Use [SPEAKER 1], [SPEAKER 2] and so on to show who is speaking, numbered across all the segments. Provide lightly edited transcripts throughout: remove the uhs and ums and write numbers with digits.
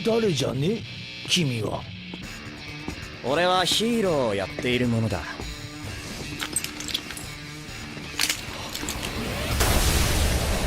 [SPEAKER 1] 誰じゃね君は。
[SPEAKER 2] 俺はヒーローをやっているものだ。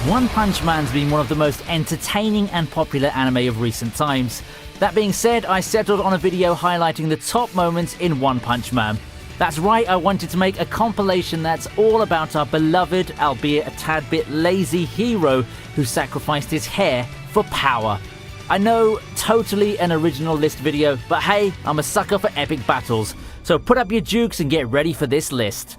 [SPEAKER 3] One Punch Man's been one of the most entertaining and popular anime of recent times. That being said, I settled on a video highlighting the top moments in One Punch Man. That's right, I wanted to make a compilation that's all about our beloved, albeit a tad bit lazy hero who sacrificed his hair for power. I know, totally an original list video, but hey, I'm a sucker for epic battles. So put up your jukes and get ready for this list.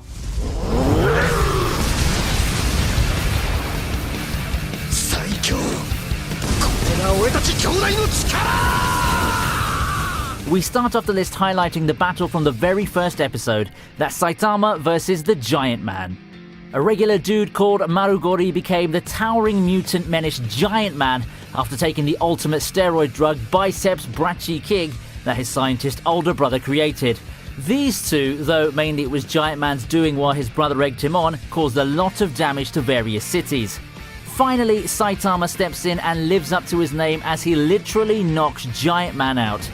[SPEAKER 3] We start off the list highlighting the battle from the very first episode, that's Saitama versus the Giant Man. A regular dude called Marugori became the towering mutant menace Giant Man after taking the ultimate steroid drug Biceps Brachy King that his scientist older brother created. These two, though mainly it was Giant Man's doing while his brother egged him on, caused a lot of damage to various cities. Finally, Saitama steps in and lives up to his name as he literally knocks Giant Man out.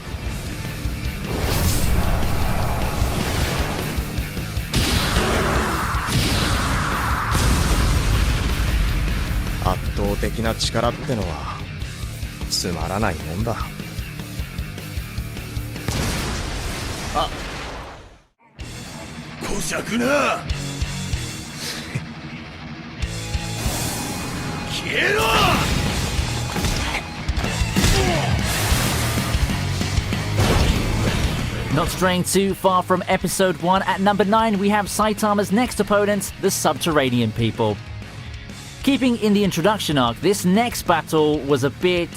[SPEAKER 3] Not straying too far from episode 1, at number 9 we have Saitama's next opponent, the Subterranean People. Keeping in the introduction arc, this next battle was a bit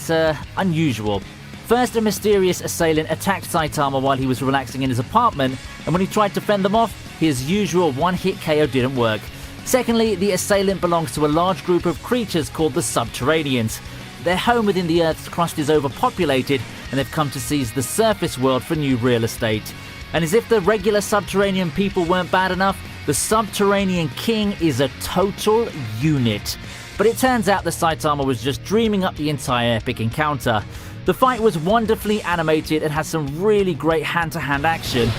[SPEAKER 3] unusual. First, a mysterious assailant attacked Saitama while he was relaxing in his apartment, and when he tried to fend them off, his usual one-hit KO didn't work. Secondly, the assailant belongs to a large group of creatures called the Subterraneans. Their home within the Earth's crust is overpopulated, and they've come to seize the surface world for new real estate. And as if the regular Subterranean people weren't bad enough, the Subterranean King is a total unit. But it turns out that Saitama was just dreaming up the entire epic encounter. The fight was wonderfully animated and has some really great hand-to-hand action.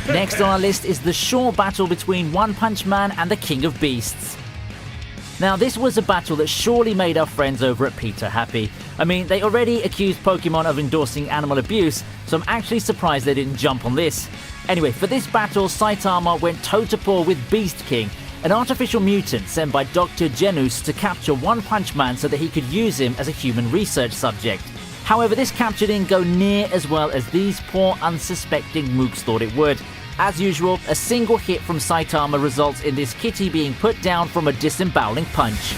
[SPEAKER 3] Next on our list is the short battle between One Punch Man and the King of Beasts. Now this was a battle that surely made our friends over at Peter happy. I mean, they already accused Pokemon of endorsing animal abuse, so I'm actually surprised they didn't jump on this. Anyway, for this battle, Saitama went toe-to-paw with Beast King, an artificial mutant sent by Dr. Genus to capture One Punch Man so that he could use him as a human research subject. However, this capture didn't go near as well as these poor unsuspecting mooks thought it would. As usual, a single hit from Saitama results in this kitty being put down from a disemboweling punch.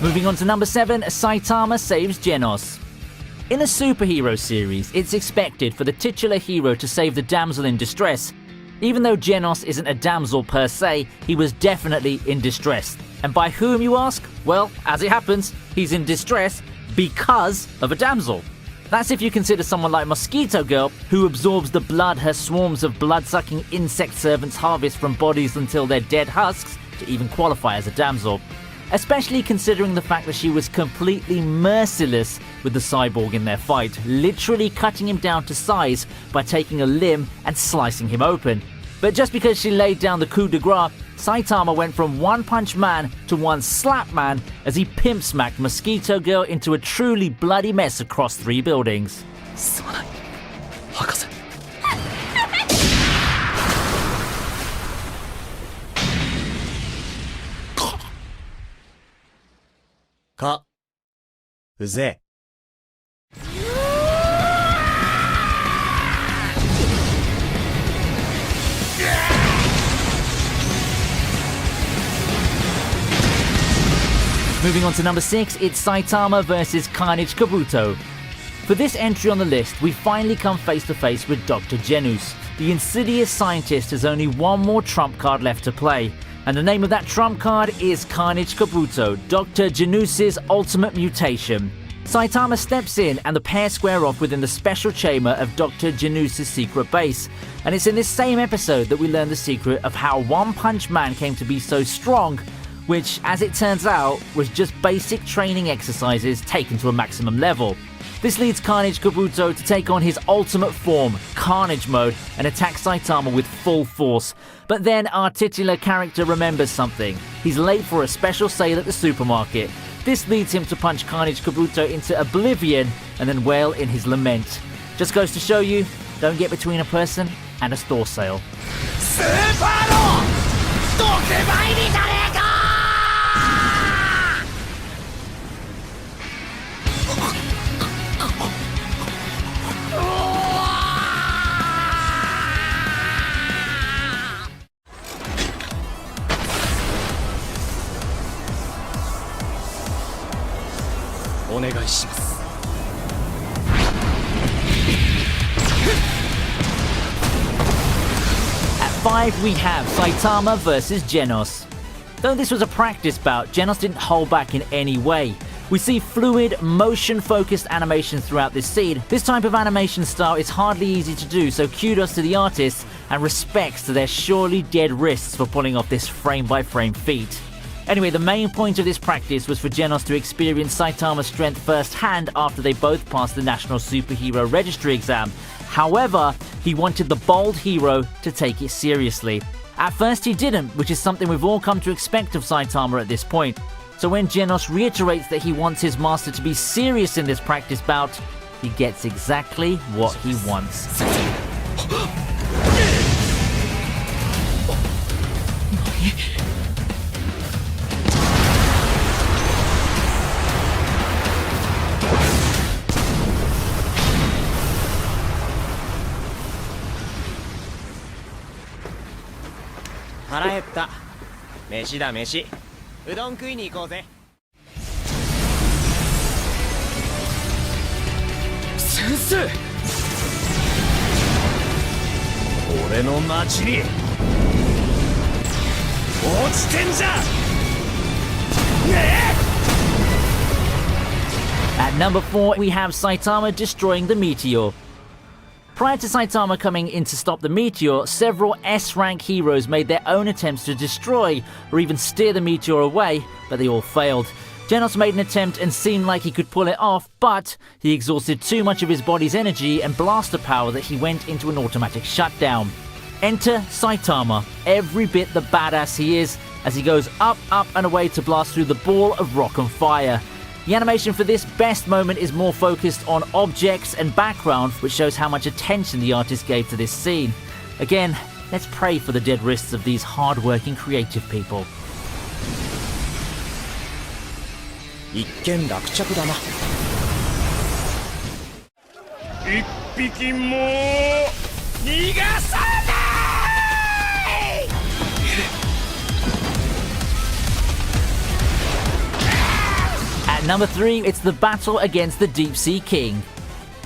[SPEAKER 3] Moving on to number 7, Saitama saves Genos. In a superhero series, it's expected for the titular hero to save the damsel in distress. Even though Genos isn't a damsel per se, he was definitely in distress. And by whom, you ask? Well, as it happens, he's in distress because of a damsel. That's if you consider someone like Mosquito Girl, who absorbs the blood her swarms of blood-sucking insect servants harvest from bodies until they're dead husks, to even qualify as a damsel. Especially considering the fact that she was completely merciless with the cyborg in their fight, literally cutting him down to size by taking a limb and slicing him open. But just because she laid down the coup de grace, Saitama went from One Punch Man to One Slap Man as he pimp smacked Mosquito Girl into a truly bloody mess across 3 buildings.
[SPEAKER 2] か、うぜ。
[SPEAKER 3] Moving on to number 6, it's Saitama versus Carnage Kabuto. For this entry on the list, we finally come face to face with Dr. Genus. The insidious scientist has only one more trump card left to play, and the name of that trump card is Carnage Kabuto, Dr. Genus's ultimate mutation. Saitama steps in and the pair square off within the special chamber of Dr. Genus's secret base, and it's in this same episode that we learn the secret of how One Punch Man came to be so strong, which, as it turns out, was just basic training exercises taken to a maximum level. This leads Carnage Kabuto to take on his ultimate form, Carnage Mode, and attack Saitama with full force. But then our titular character remembers something. He's late for a special sale at the supermarket. This leads him to punch Carnage Kabuto into oblivion and then wail in his lament. Just goes to show you, don't get between a person and a store sale. At 5 we have Saitama versus Genos. Though this was a practice bout, Genos didn't hold back in any way. We see fluid, motion-focused animations throughout this scene. This type of animation style is hardly easy to do, so kudos to the artists and respects to their surely dead wrists for pulling off this frame-by-frame feat. Anyway, the main point of this practice was for Genos to experience Saitama's strength firsthand after they both passed the National Superhero Registry exam. However, he wanted the bold hero to take it seriously. At first he didn't, which is something we've all come to expect of Saitama at this point. So when Genos reiterates that he wants his master to be serious in this practice bout, he gets exactly what he wants. At number 4, we have Saitama destroying the meteor. Prior to Saitama coming in to stop the meteor, several S-rank heroes made their own attempts to destroy or even steer the meteor away, but they all failed. Genos made an attempt and seemed like he could pull it off, but he exhausted too much of his body's energy and blaster power that he went into an automatic shutdown. Enter Saitama, every bit the badass he is, as he goes up, up and away to blast through the ball of rock and fire. The animation for this best moment is more focused on objects and background, which shows how much attention the artist gave to this scene. Again, let's pray for the dead wrists of these hard-working creative people. At number 3, it's the battle against the Deep Sea King.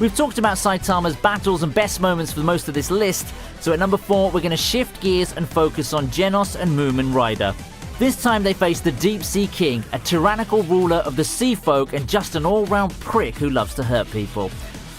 [SPEAKER 3] We've talked about Saitama's battles and best moments for most of this list, so at number 4 we're going to shift gears and focus on Genos and Moomin Rider. This time they face the Deep Sea King, a tyrannical ruler of the sea folk and just an all-round prick who loves to hurt people.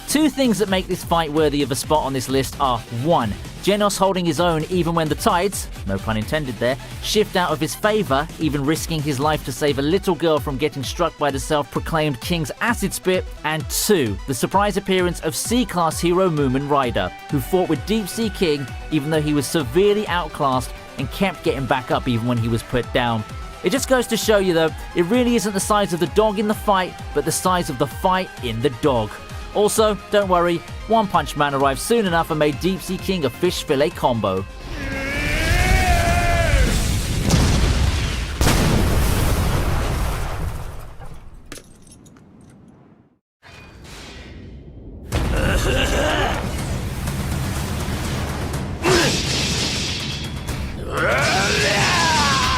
[SPEAKER 3] Two things that make this fight worthy of a spot on this list are 1. Genos holding his own even when the tides, no pun intended there, shift out of his favour, even risking his life to save a little girl from getting struck by the self-proclaimed King's acid spit, and 2. The surprise appearance of C-class hero Moomin Rider, who fought with Deep Sea King even though he was severely outclassed and kept getting back up even when he was put down. It just goes to show you though, it really isn't the size of the dog in the fight, but the size of the fight in the dog. Also, don't worry, One Punch Man arrived soon enough and made Deep Sea King a fish fillet combo.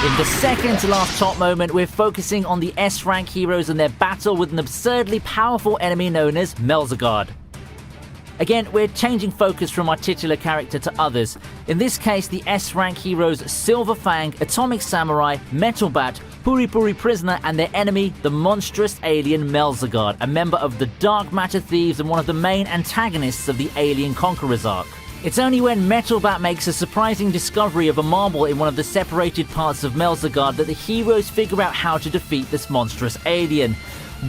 [SPEAKER 3] In the second to last top moment, we're focusing on the S-rank heroes and their battle with an absurdly powerful enemy known as Melzagard. Again, we're changing focus from our titular character to others. In this case, the S-rank heroes Silver Fang, Atomic Samurai, Metal Bat, Puri Puri Prisoner, and their enemy, the monstrous alien Melzagard, a member of the Dark Matter Thieves and one of the main antagonists of the Alien Conquerors arc. It's only when Metal Bat makes a surprising discovery of a marble in one of the separated parts of Melzagard that the heroes figure out how to defeat this monstrous alien.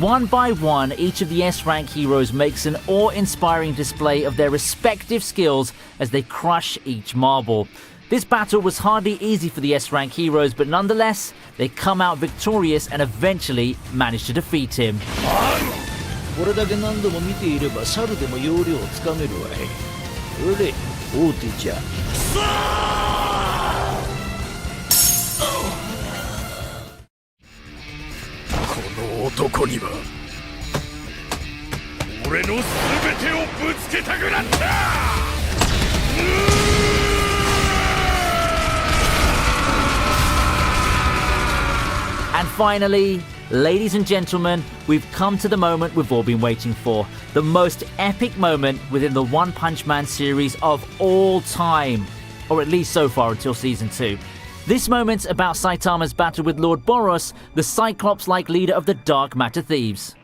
[SPEAKER 3] One by one, each of the S-rank heroes makes an awe-inspiring display of their respective skills as they crush each marble. This battle was hardly easy for the S-rank heroes, but nonetheless, they come out victorious and eventually manage to defeat him.
[SPEAKER 1] これだけ何度も見ていれば猿でも要領をつかめるわい。それで大手じゃ。この男には俺の全てをぶつけたくなった。
[SPEAKER 3] And finally, ladies and gentlemen, we've come to the moment we've all been waiting for. The most epic moment within the One Punch Man series of all time. Or at least so far until Season 2. This moment's about Saitama's battle with Lord Boros, the Cyclops-like leader of the Dark Matter Thieves.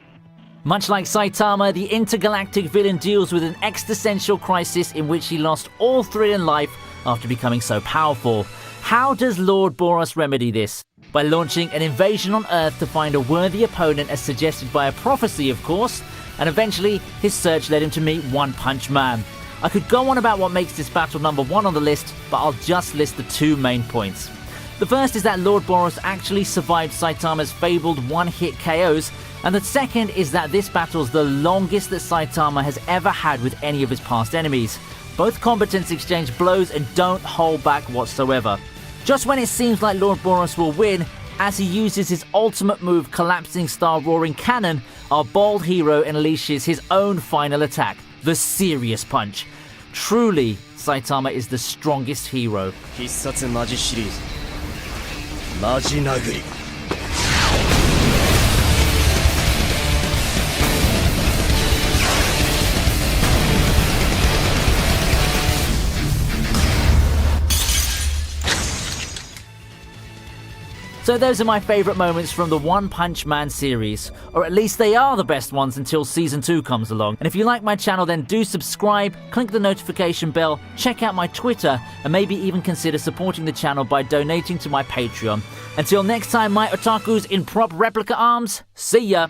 [SPEAKER 3] Much like Saitama, the intergalactic villain deals with an existential crisis in which he lost all thrill in life after becoming so powerful. How does Lord Boros remedy this? By launching an invasion on Earth to find a worthy opponent as suggested by a prophecy, of course, and eventually his search led him to meet One Punch Man. I could go on about what makes this battle number one on the list, but I'll just list the two main points. The first is that Lord Boros actually survived Saitama's fabled one-hit KOs, and the second is that this battle's the longest that Saitama has ever had with any of his past enemies. Both combatants exchange blows and don't hold back whatsoever. Just when it seems like Lord Boros will win, as he uses his ultimate move Collapsing Star Roaring Cannon, our bold hero unleashes his own final attack, the Serious Punch. Truly, Saitama is the strongest hero.
[SPEAKER 2] 必殺マジシリーズマジ殴り
[SPEAKER 3] So those are my favourite moments from the One Punch Man series, or at least they are the best ones until Season 2 comes along. And if you like my channel, then do subscribe, click the notification bell, check out my Twitter, and maybe even consider supporting the channel by donating to my Patreon. Until next time, my otakus in prop replica arms, see ya!